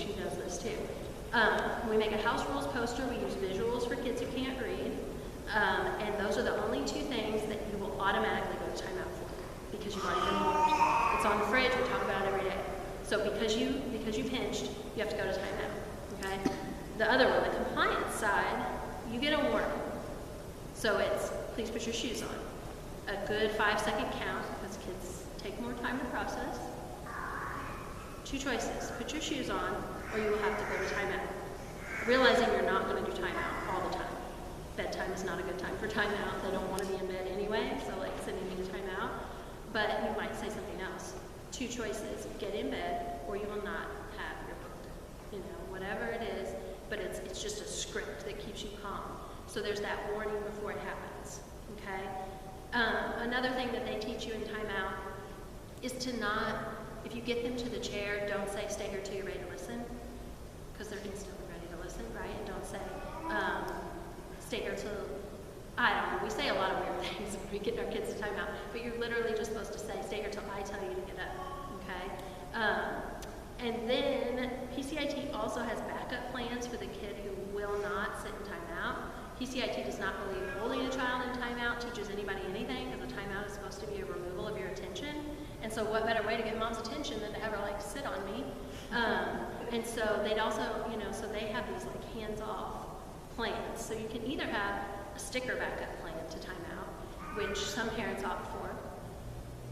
she does this too. We make a house rules poster. We use visuals for kids who can't read. And those are the only two things that you will automatically go to timeout for because you've already been warned. It's on the fridge. We talk about it every day. So because you pinched, you have to go to timeout. Okay? The other one, the compliance side, you get a warning. So it's please put your shoes on. A good 5-second count because kids take more time to process. 2 choices. Put your shoes on or you will have to go to timeout. Realizing you're not going to do timeout all the time. Bedtime is not a good time for timeout. They don't want to be in bed anyway, so like sending you to timeout. But you might say something else. 2 choices. Get in bed or you will not have your book. You know, whatever it is, but it's just a script that keeps you calm. So there's that warning before it happens, okay? Another thing that they teach you in timeout is to not, if you get them to the chair, don't say stay here till you're ready to listen, because they're instantly ready to listen, right? And don't say stay here till, I don't know, we say a lot of weird things when we get our kids to timeout, but you're literally just supposed to say stay here till I tell you to get up, okay? And then PCIT also has backup plans for the kid who will not sit in timeout. PCIT does not believe holding a child in timeout teaches anybody anything, because a timeout is supposed to be a removal of your attention. And so what better way to get mom's attention than to have her like sit on me? And so they'd also, you know, so they have these like hands-off plans. So you can either have a sticker backup plan to timeout, which some parents opt for.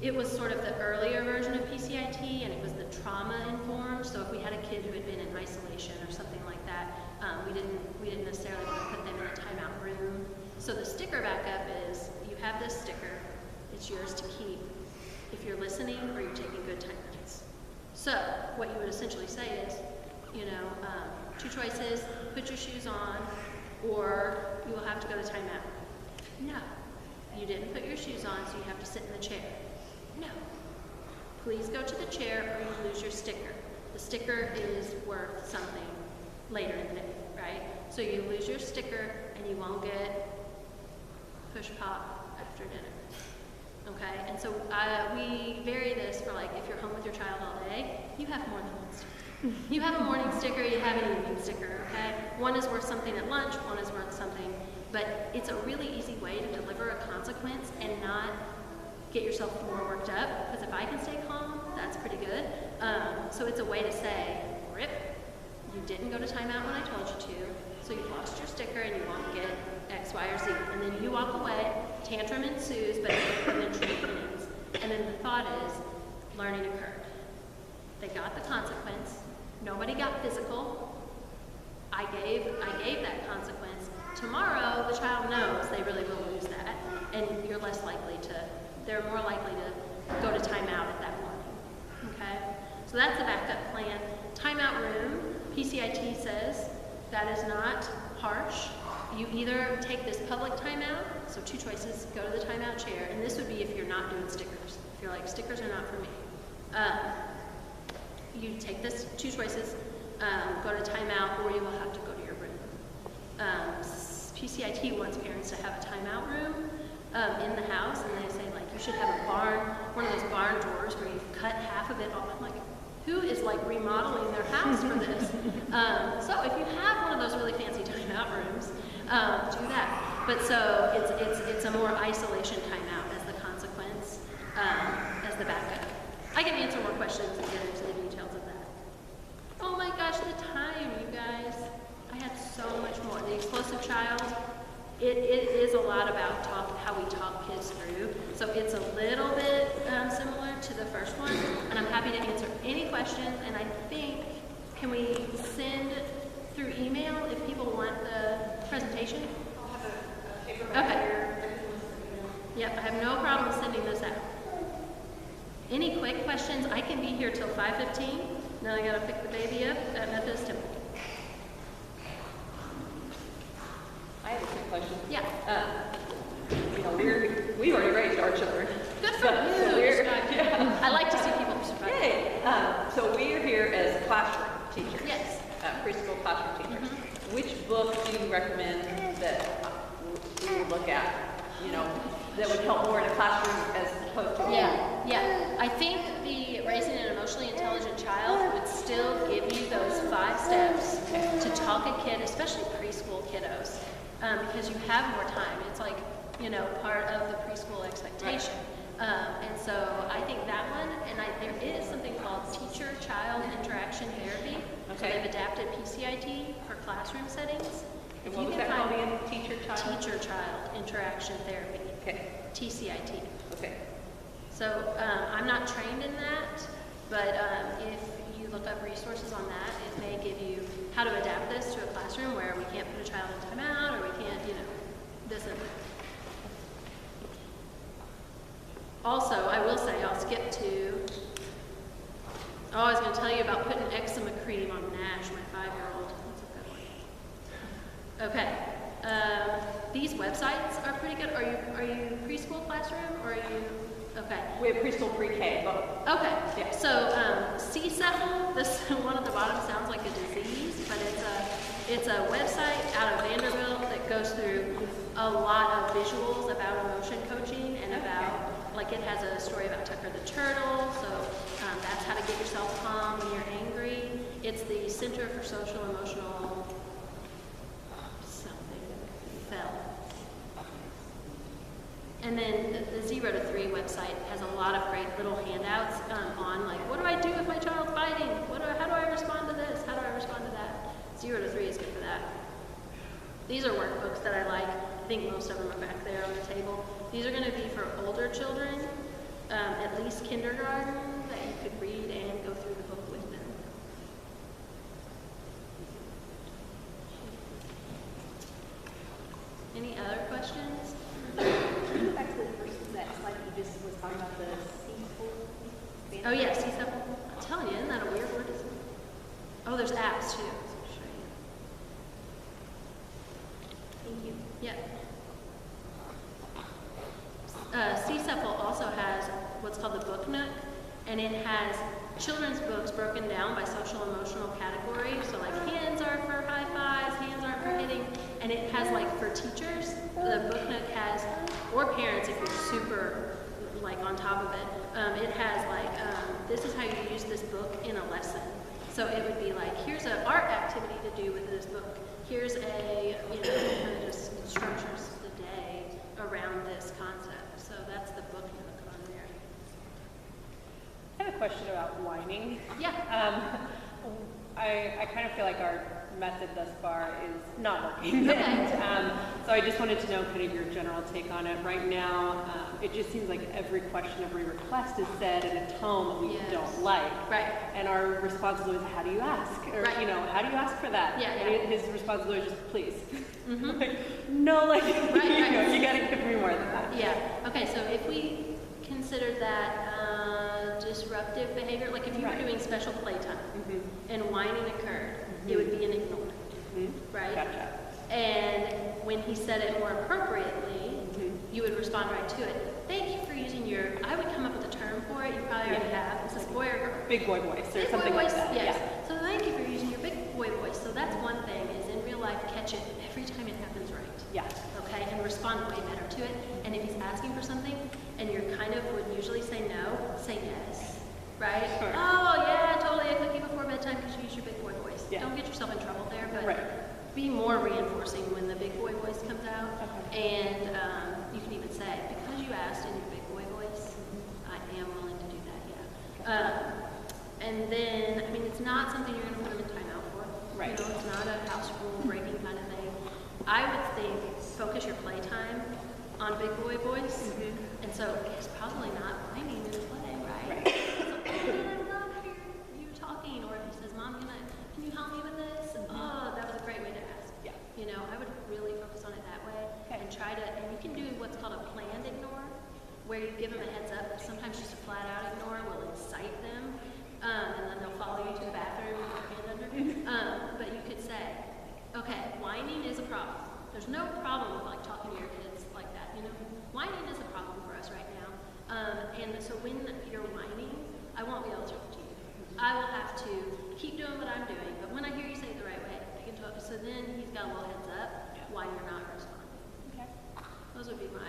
It was sort of the earlier version of PCIT, and it was the trauma-informed. So if we had a kid who had been in isolation or something like that, we didn't necessarily want to put them in a timeout room. So the sticker backup is you have this sticker, it's yours to keep if you're listening or you're taking good time notes. So what you would essentially say is, you know, 2 choices: put your shoes on, or you will have to go to timeout. No, you didn't put your shoes on, so you have to sit in the chair. No. Please go to the chair or you lose your sticker. The sticker is worth something later in the day, right? So you lose your sticker and you won't get push pop after dinner. Okay? And so we vary this for like if you're home with your child all day, you have more than one sticker. You have a morning sticker, you have an evening sticker, okay? One is worth something at lunch, one is worth something, but it's a really easy way to deliver a consequence and not get yourself more worked up, because if I can stay calm, that's pretty good. So it's a way to say, rip, you didn't go to timeout when I told you to, so you lost your sticker and you won't get X, Y, or Z. And then you walk away, tantrum ensues, but eventually ends. And then the thought is, learning occurred. They got the consequence. Nobody got physical. I gave that consequence. Tomorrow, the child knows they really will lose that, and you're less likely to, they're more likely to go to timeout at that morning, okay? So that's the backup plan. Timeout room, PCIT says that is not harsh. You either take this public timeout, so 2 choices, go to the timeout chair, and this would be if you're not doing stickers. If you're like, stickers are not for me. You take this 2 choices, go to timeout, or you will have to go to your room. PCIT wants parents to have a timeout room in the house, and they say like you should have a barn, one of those barn doors where you cut half of it off. I'm like, who is like remodeling their house for this? So if you have one of those really fancy timeout rooms, do that. But so it's a more isolation timeout as the consequence, as the backup. I can answer more questions and get into the details of that. Oh my gosh, the time, you guys. I had so much more. The explosive child, it is a lot about how we talk kids through. So it's a little bit similar to the first one, and I'm happy to answer any questions. And I think, can we send through email if people want the presentation? I'll have a paper back here. Yep, I have no problem sending this out. Any quick questions? I can be here till 5:15. Now I gotta pick the baby up at Methodist Temple. I have a quick question. Yeah. You know, we already raised our children. Good for you. Yeah. I like to see people survive. Yay. So we are here as classroom teachers. Yes. Preschool classroom teachers. Mm-hmm. Which book do you recommend that we would look at? You know, that would help more in a classroom as opposed to Yeah. I think the Raising an Emotionally Intelligent Child would still give you those 5 walk a kid, especially preschool kiddos, because you have more time. It's like, you know, part of the preschool expectation. And so I think that one, and there is something called teacher-child interaction therapy. So Okay. they've adapted PCIT for classroom settings. And If what you was can that called find again? Teacher-child? teacher-child interaction therapy, Okay, TCIT. okay. So I'm not trained in that, but if you look up resources on that, it may give you how to adapt this to a classroom where we can't put a child in timeout, or we can't, you know, this and that. Also, I will say, I'll skip to, oh, I was going to tell you about putting eczema cream on Nash, my 5-year-old. That's a good one. Okay. These websites are pretty good. Are you preschool classroom, or are you, okay. We have preschool pre-K, both. Okay. Yeah. So CSEPL, this one at the bottom sounds like a disease, but it's a website out of Vanderbilt that goes through a lot of visuals about emotion coaching and about, like, it has a story about Tucker the Turtle, so that's how to get yourself calm when you're angry. It's the Center for Social Emotional something, FEL. And then the 0 to 3 website has a lot of great little handouts on, like, what do I do if my child's fighting? How do I respond to this? How do I respond to that? 0 to 3 is good for that. These are workbooks that I like. I think most of them are back there on the table. These are going to be for older children, at least kindergarten, that you could read and go through the book with them. Any other questions? Back to the first, that slide you just was talking about, the CSEPL. Oh yeah, CSEPL. I'm telling you, isn't that a weird word? Isn't it? Oh, there's apps too. Thank you. Yeah. CSEPL also has what's called the Book Nook, and it has children's books broken down by social emotional categories. So like hands are for high fives, hands are for hitting, and it has like for teachers, the Book Nook has, or parents if you're super like on top of it, it has like, this is how you use this book in a lesson. So it would be like, here's an art activity to do with this book. Here's a, you know, kind of just structures the day around this concept. So that's the Book Nook on there. I have a question about whining. Yeah. I kind of feel like our method thus far is not working. Okay. And, so I just wanted to know kind of your general take on it. Right now, it just seems like every question, every request is said in a tone that we Yes. don't like. Right. And our response is always, how do you ask? Or, Right. you know, how do you ask for that? Yeah, And yeah. his response is always just, please. Mm-hmm. Like, no, like, Right, you know, right. you gotta give me more than that. Yeah. Okay, so if we considered that disruptive behavior, like if you Right. were doing special playtime Mhm. and whining occurred, it would be an ignore, Mhm. right? Gotcha. And when he said it more appropriately, Mhm. you would respond right to it. Thank you for using your, I would come up with a term for it, you probably already have. It's this boy or girl. Big boy voice or Big something boy like voice, that. yes. Yeah. So thank you for using your big boy voice. So that's one thing, is in real life, catch it every time it happens right. Yeah. Okay, and respond way better to it. And if he's asking for something and you're kind of would usually say no, say yes, right? Sure. Oh yeah, totally, a cookie before bedtime because you use your big boy voice. Yeah. Don't get yourself in trouble there, but Right. be more reinforcing when the big boy voice comes out. Okay. And you can even say, because you asked in your big boy voice, I am willing to do that, yeah. And then, I mean, it's not something you're going to put them in timeout for. Right. You know, it's not a house rule breaking kind of thing. I would think focus your playtime on big boy voice. And so it's probably not whining in play, right? Right. So, I love you talking. Or if he says, Mom, can you help me with this? Oh, that was a great way to ask. Yeah. You know, I would really focus on it that way. Okay. And try to, and you can do what's called a planned ignore, where you give them a heads up. Sometimes just a flat out ignore will incite them, and then they'll follow you to the bathroom with your hand under. But you could say, okay, whining is a problem. There's no problem with like talking to your kids like that, you know? Whining is a problem for us right now. And so when you're whining, I won't be able to talk to you. I will have to keep doing what I'm doing, but when I hear you say it the right way, I can talk. So then he's got a little heads up why you're not responding. Okay. Those would be my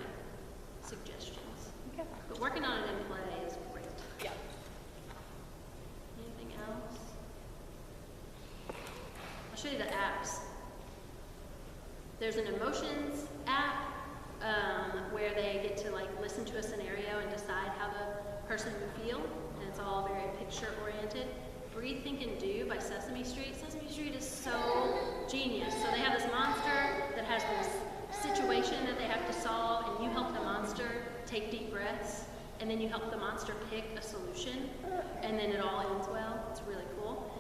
suggestions. Okay. But working on it in play is great. Yeah. Anything else? I'll show you the apps. There's an emotions app where they get to like listen to a scenario and decide how the person would feel, and it's all very picture oriented. Breathe, Think, and Do by Sesame Street. Sesame Street is so genius. So they have this monster that has this situation that they have to solve, and you help the monster take deep breaths, and then you help the monster pick a solution, and then it all ends well. It's really cool.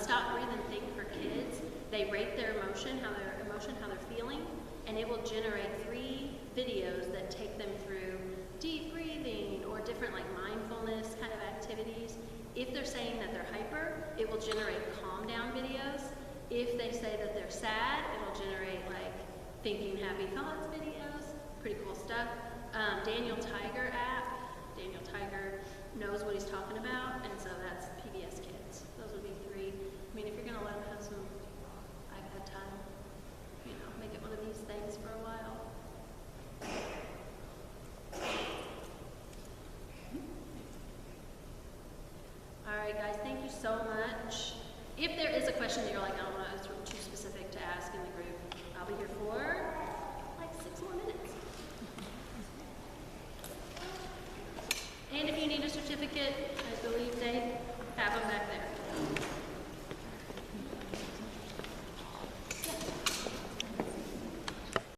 Stop, Breathe, and Think for kids. They rate their emotion, how they're feeling, and it will generate 3 videos that take them through deep breathing or different like mindfulness kind of activities. If they're saying that they're hyper, it will generate calm down videos. If they say that they're sad, it'll generate like thinking happy thoughts videos. Pretty cool stuff. Daniel Tiger app. Daniel Tiger knows what he's talking about, and so that's PBS Kids. Those would be 3. I mean, if you're gonna let them have some iPad time, you know, make it one of these things for a while. All right, guys, thank you so much. If there is a question that you're like, I don't know, it's too specific,